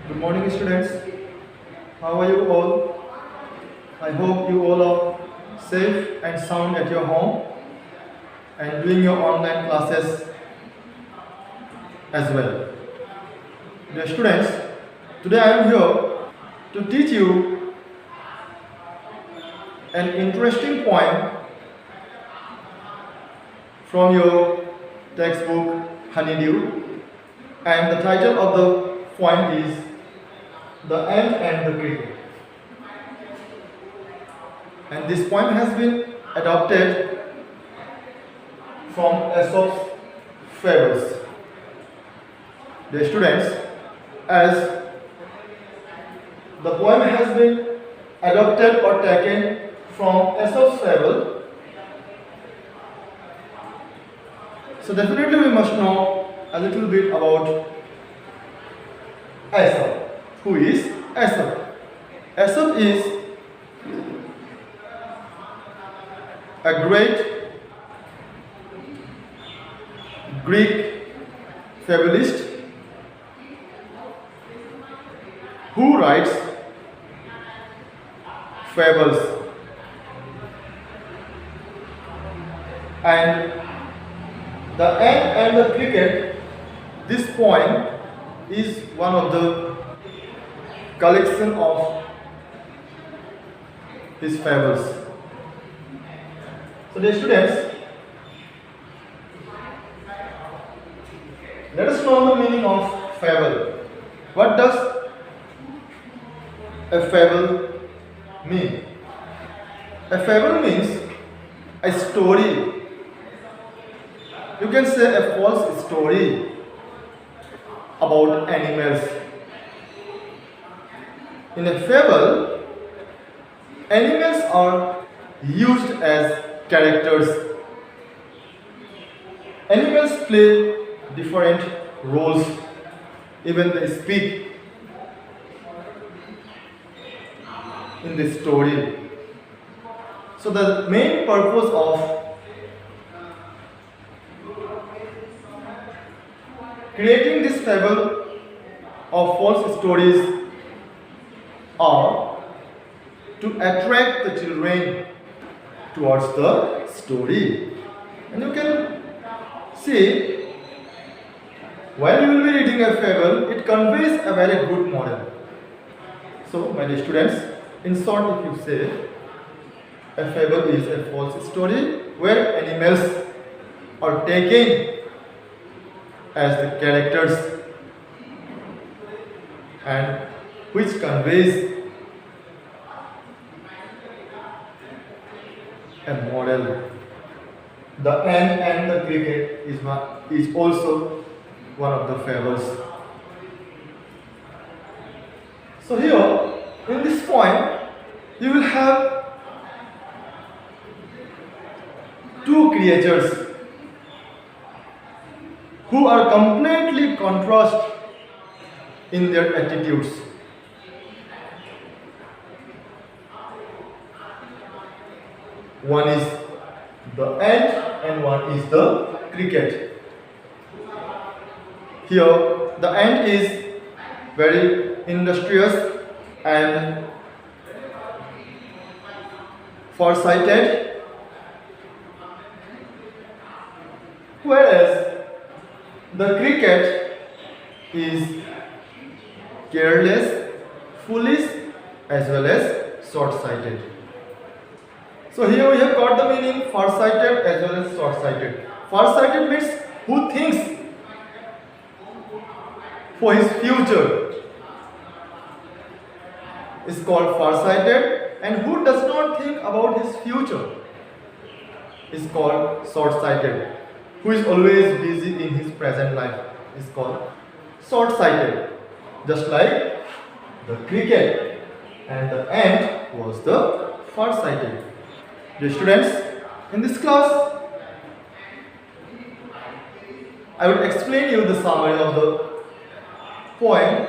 Good morning, students. How are you all? I hope you all are safe and sound at your home and doing your online classes as well. Dear students, today I am here to teach you an interesting poem from your textbook Honeydew, and the title of the poem is The Ant and the Cricket. And this poem has been adopted from Aesop's fables. Dear students, as the poem has been adopted or taken from Aesop's fable, so definitely we must know a little bit about Aesop. Who is Aesop? Aesop is a great Greek fabulist who writes fables, and the ant and the cricket, this poem is one of the collection of his fables. So dear students, let us know the meaning of fable. What does a fable mean? A fable means a story. You can say a false story about animals. In a fable, animals are used as characters. Animals play different roles, even they speak in this story. So the main purpose of creating this fable of false stories are to attract the children towards the story. And you can see, while you will be reading a fable, it conveys a very good moral. So, my dear students, in short, if you say, a fable is a false story where animals are taken as the characters and which conveys a moral. The ant and the cricket is also one of the fables. So here, in this poem, you will have two creatures who are completely contrast in their attitudes. One is the ant and one is the cricket. Here, the ant is very industrious and farsighted, whereas the cricket is careless, foolish, as well as short-sighted. So here we have got the meaning far-sighted as well as short-sighted. Far-sighted means who thinks for his future is called far-sighted, and who does not think about his future is called short-sighted. Who is always busy in his present life is called short-sighted. Just like the cricket and the ant was the far-sighted. Dear students, in this class, I will explain you the summary of the poem,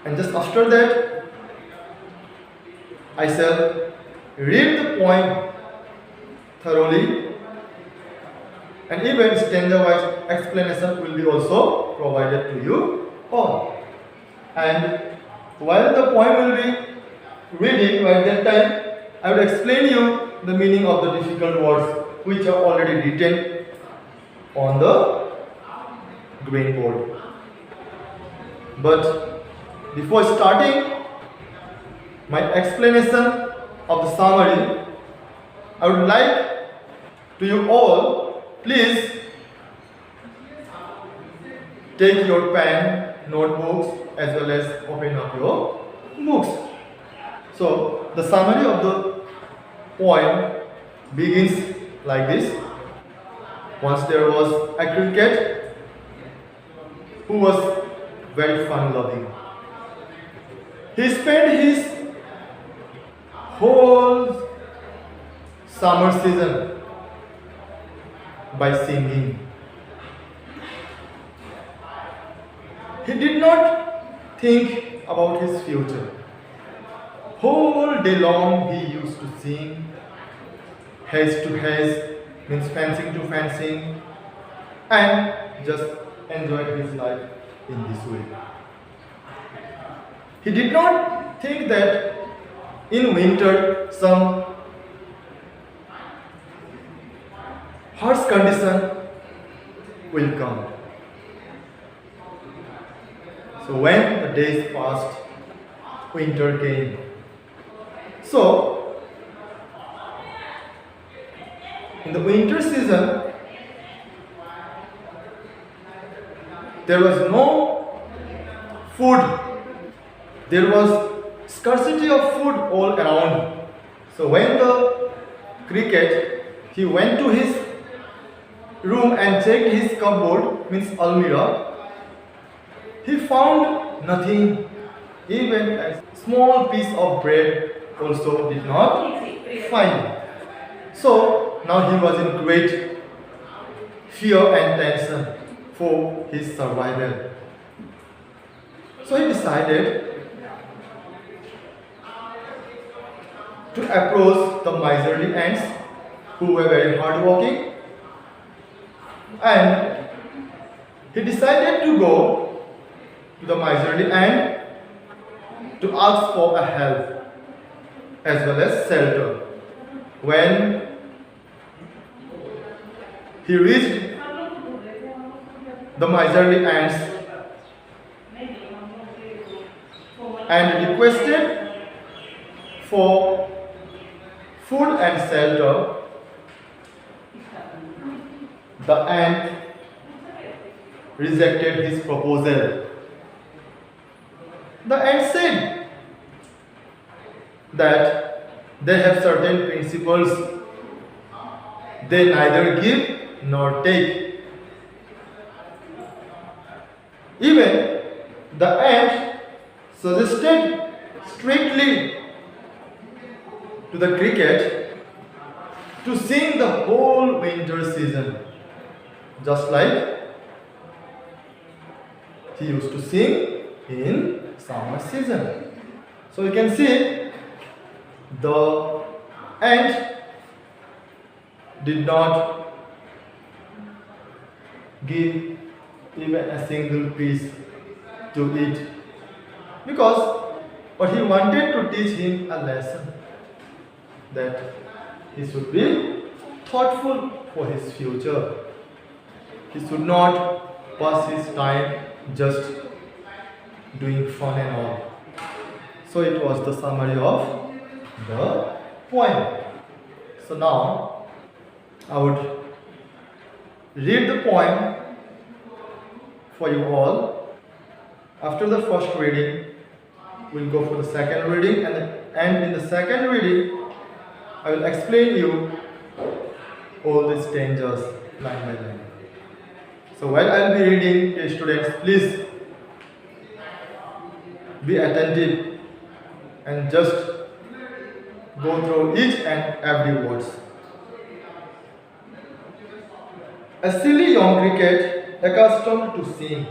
and just after that, I shall read the poem thoroughly, and even stanza-wise explanation will be also provided to you all. And while the poem will be reading, at that time, I will explain you the meaning of the difficult words which are already written on the green board. But before starting my explanation of the summary, I would like to you all, please take your pen, notebooks, as well as open up your books. So the summary of the poem begins like this. Once there was a cricket who was very fun-loving. He spent his whole summer season by singing. He did not think about his future. Whole day long he used to sing, haze to haze, means fencing to fencing, and just enjoyed his life in this way. He did not think that in winter some harsh condition will come. So when the days passed, winter came. So in the winter season, there was no food. There was scarcity of food all around. So when the cricket, he went to his room and checked his cupboard, means almirah, he found nothing. Even a small piece of bread also did not find. So now he was in great fear and tension for his survival. So he decided to approach the miserly ants who were very hardworking, and he decided to go to the miserly ant to ask for a help as well as shelter. When he reached the miserly ants and requested for food and shelter, the ant rejected his proposal. The ant said that they have certain principles. They neither give nor take. Even the ant suggested strictly to the cricket to sing the whole winter season, just like he used to sing in summer season. So you can see the ant did not give even a single piece to eat, because what he wanted to teach him a lesson, that he should be thoughtful for his future. He should not pass his time just doing fun and all. So it was the summary of the poem. So now I would read the poem for you all. After the first reading, we'll go for the second reading, and in the second reading I will explain you all these dangers line by line. So while I will be reading, dear students, please be attentive and just go through each and every words. A silly young cricket, accustomed to sing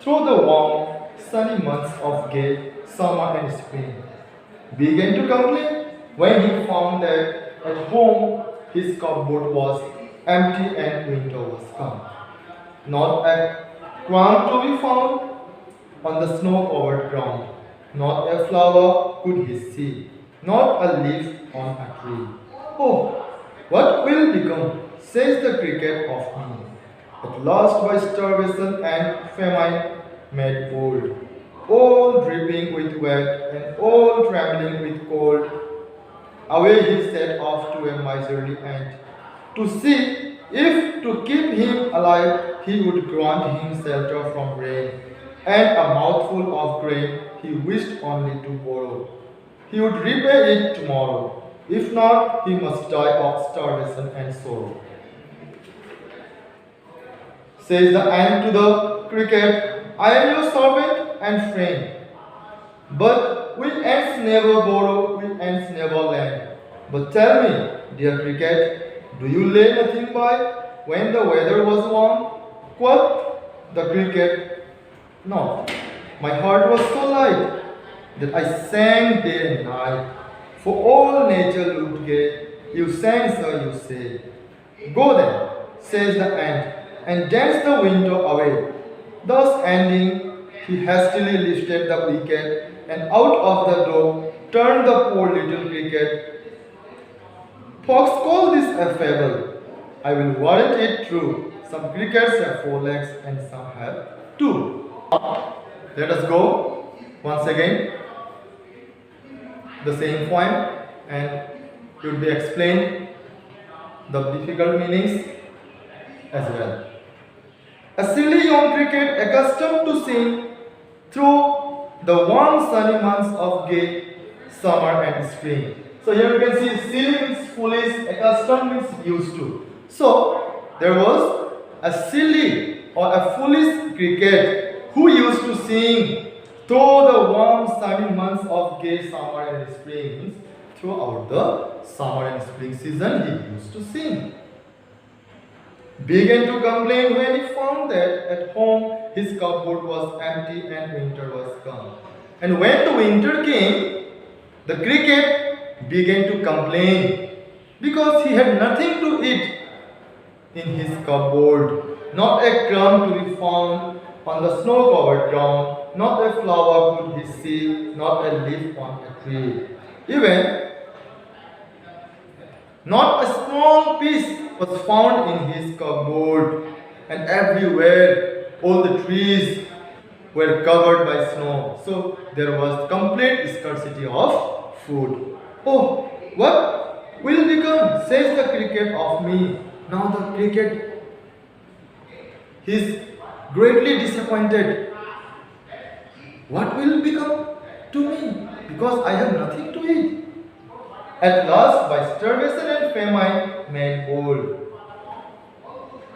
through the warm, sunny months of gay summer and spring, began to complain when he found that at home his cupboard was empty and winter was come. Not a crumb to be found, on the snow-covered ground. Not a flower could he see, not a leaf on a tree. Oh, what will become, says the cricket of me, at last by starvation and famine made old, all dripping with wet and all trembling with cold. Away he set off to a miserly ant, to see if to keep him alive he would grant him shelter from rain, and a mouthful of grain he wished only to borrow. He would repay it tomorrow. If not, he must die of starvation and sorrow. Says the ant to the cricket, I am your servant and friend. But we ants never borrow, we ants never lend. But tell me, dear cricket, do you lay nothing by when the weather was warm? Quoth the cricket, no. My heart was so light that I sang day and night. For all nature looked gay, you sang, sir, you say. Go then, says the ant, and dance the winter away. Thus ending, he hastily lifted the wicket, and out of the door turned the poor little cricket. Folks call this a fable. I will warrant it true. Some crickets have 4 legs and some have 2. Let us go once again the same poem, and it will be explained the difficult meanings as well. A silly young cricket accustomed to sing through the warm sunny months of gay summer and spring. So here you can see silly means foolish, accustomed means used to. So there was a silly or a foolish cricket who used to sing through the warm sunny months of gay summer and spring. Throughout the summer and spring season he used to sing. Began to complain when he found that at home his cupboard was empty and winter was come. And when the winter came, the cricket began to complain because he had nothing to eat in his cupboard, not a crumb to be found on the snow-covered ground, not a flower could he see, not a leaf on a tree. Even not a small piece was found in his cupboard, and everywhere all the trees were covered by snow. So there was complete scarcity of food. Oh, what will become, says the cricket of me. Now the cricket is greatly disappointed. What will become to me? Because I have nothing to eat. At last, by starvation and famine, made old.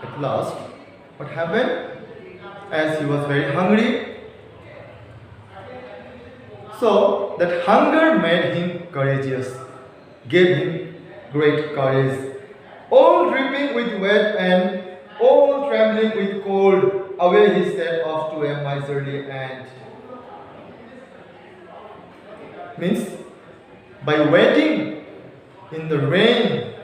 At last, what happened? As he was very hungry, so that hunger made him courageous, gave him great courage. All dripping with wet and all trembling with cold, away he set off to a miserly ant. Means, by waiting in the rain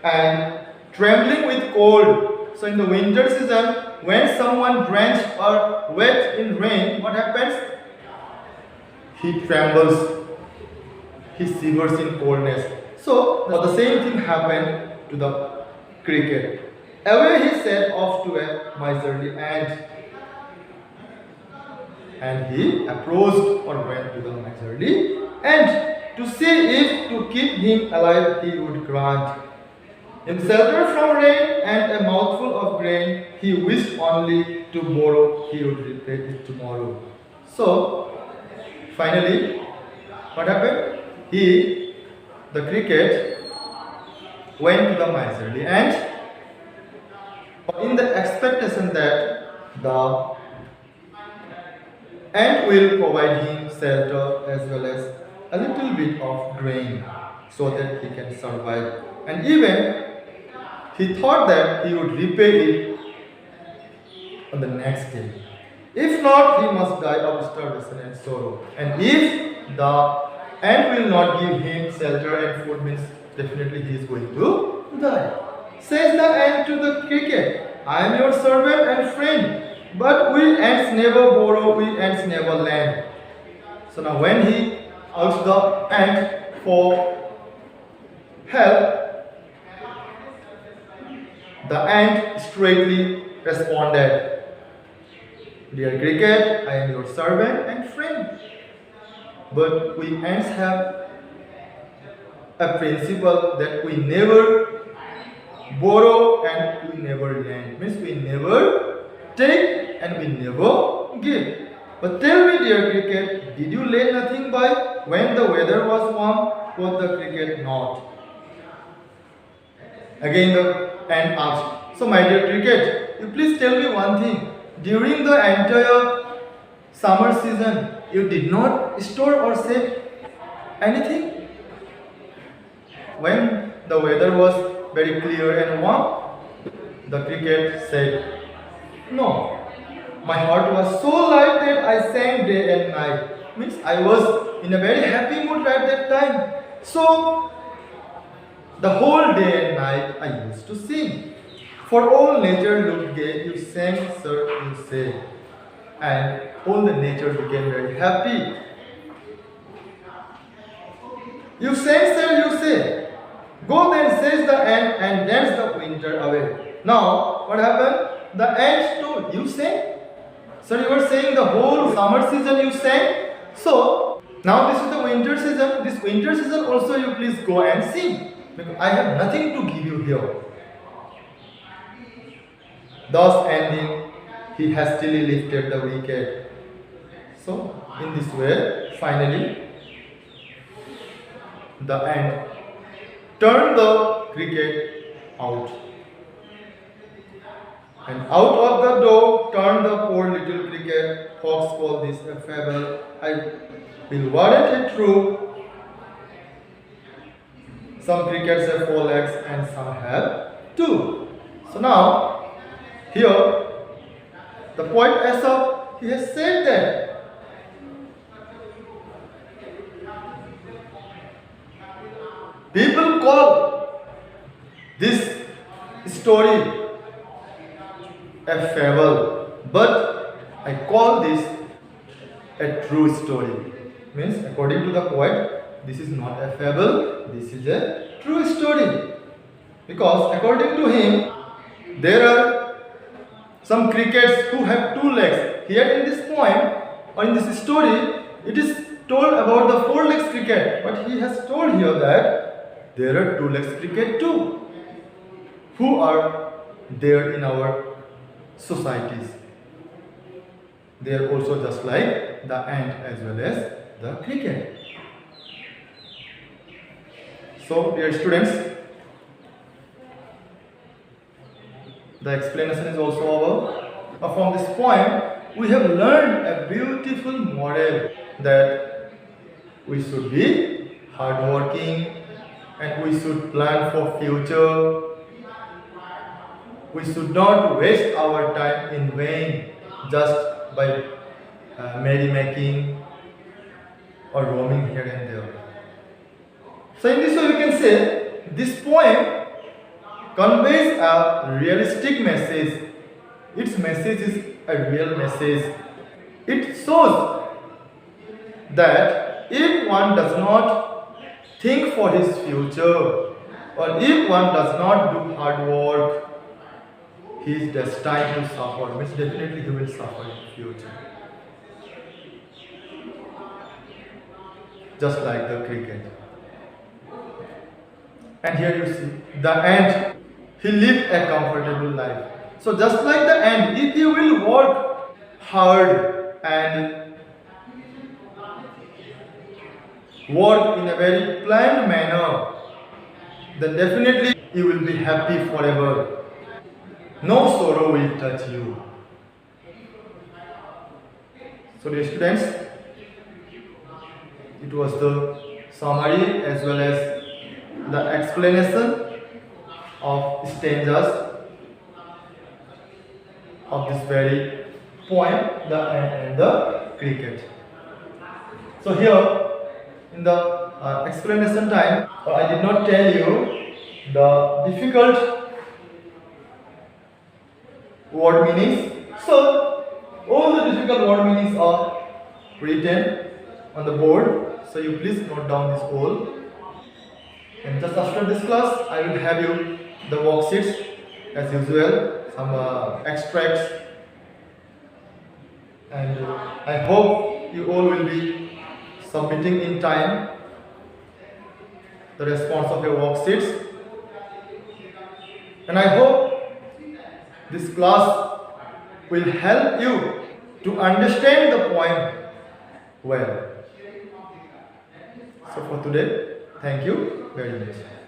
and trembling with cold. So in the winter season, when someone drenched or wet in rain, what happens? He trembles, he shivers in coldness. So the same thing happened to the cricket. Away he set off to a miserly ant. And he approached or went to the miserly ant to see if to keep him alive he would grant him shelter from rain and a mouthful of grain. He wished only to borrow, he would repay it tomorrow. So finally, what happened? The cricket, went to the miserly ant in the expectation that the ant will provide him shelter as well as a little bit of grain so that he can survive. And even he thought that he would repay it on the next day. If not, he must die of starvation and sorrow. And if the ant will not give him shelter and food, means definitely he is going to die. Says the ant to the cricket, I am your servant and friend. But we ants never borrow, we ants never lend. So now when he asked the ant for help, the ant straightly responded, "Dear cricket, I am your servant and friend." But we ants have a principle that we never borrow and we never lend. Means we never take and we never give. But tell me, dear cricket, did you lay nothing by when the weather was warm? Quoth the cricket, not. Again the ant asked, so my dear cricket, you please tell me one thing. During the entire summer season, you did not store or save anything? When the weather was very clear and warm, the cricket said, no. My heart was so light that I sang day and night. Means I was in a very happy mood at that time. So the whole day and night I used to sing. For all nature looked gay, you sang, sir, you say. And all the nature became very happy. You sang, sir, you say. Go then, says the ant, and dance the winter away. Now, what happened? The ant told, you sang? Sir, you were saying the whole summer season you sang. So, now this is the winter season. This winter season also you please go and sing. Because I have nothing to give you here. Thus ending, he hastily lifted the wicket. So, in this way, finally, the ant turned the cricket out. And out of the door turned the poor little cricket. Fox called this a fable. I will warrant it true. Some crickets have 4 legs and some have 2. So now, here, the poet Aesop, he has said that people call this story a fable, but I call this a true story. Means, according to the poet, this is not a fable, this is a true story. Because according to him, there are some crickets who have 2 legs. Here in this poem, or in this story, it is told about the 4 legs cricket. But he has told here that there are 2 legs cricket too, who are there in our societies. They are also just like the ant as well as the cricket. So, dear students, the explanation is also over. From this poem, we have learned a beautiful moral that we should be hardworking and we should plan for future. We should not waste our time in vain just by merrymaking or roaming here and there. So in this way we can say this poem conveys a realistic message. Its message is a real message. It shows that if one does not think for his future or if one does not do hard work, he is destined to suffer. Means definitely he will suffer in the future. Just like the cricket. And here you see the ant. He lived a comfortable life. So just like the ant, if you will work hard and work in a very planned manner, then definitely you will be happy forever. No sorrow will touch you. So dear students, it was the summary as well as the explanation of stanzas of this very poem, the ant and the cricket. So here in the explanation time, I did not tell you the difficult word meanings. So All the difficult word meanings are written on the board, so you please note down this all. And just after this class, I will have you the worksheets as usual, some extracts, and I hope you all will be submitting in time the response of your worksheets. And I hope this class will help you to understand the poem well. So for today, thank you very much.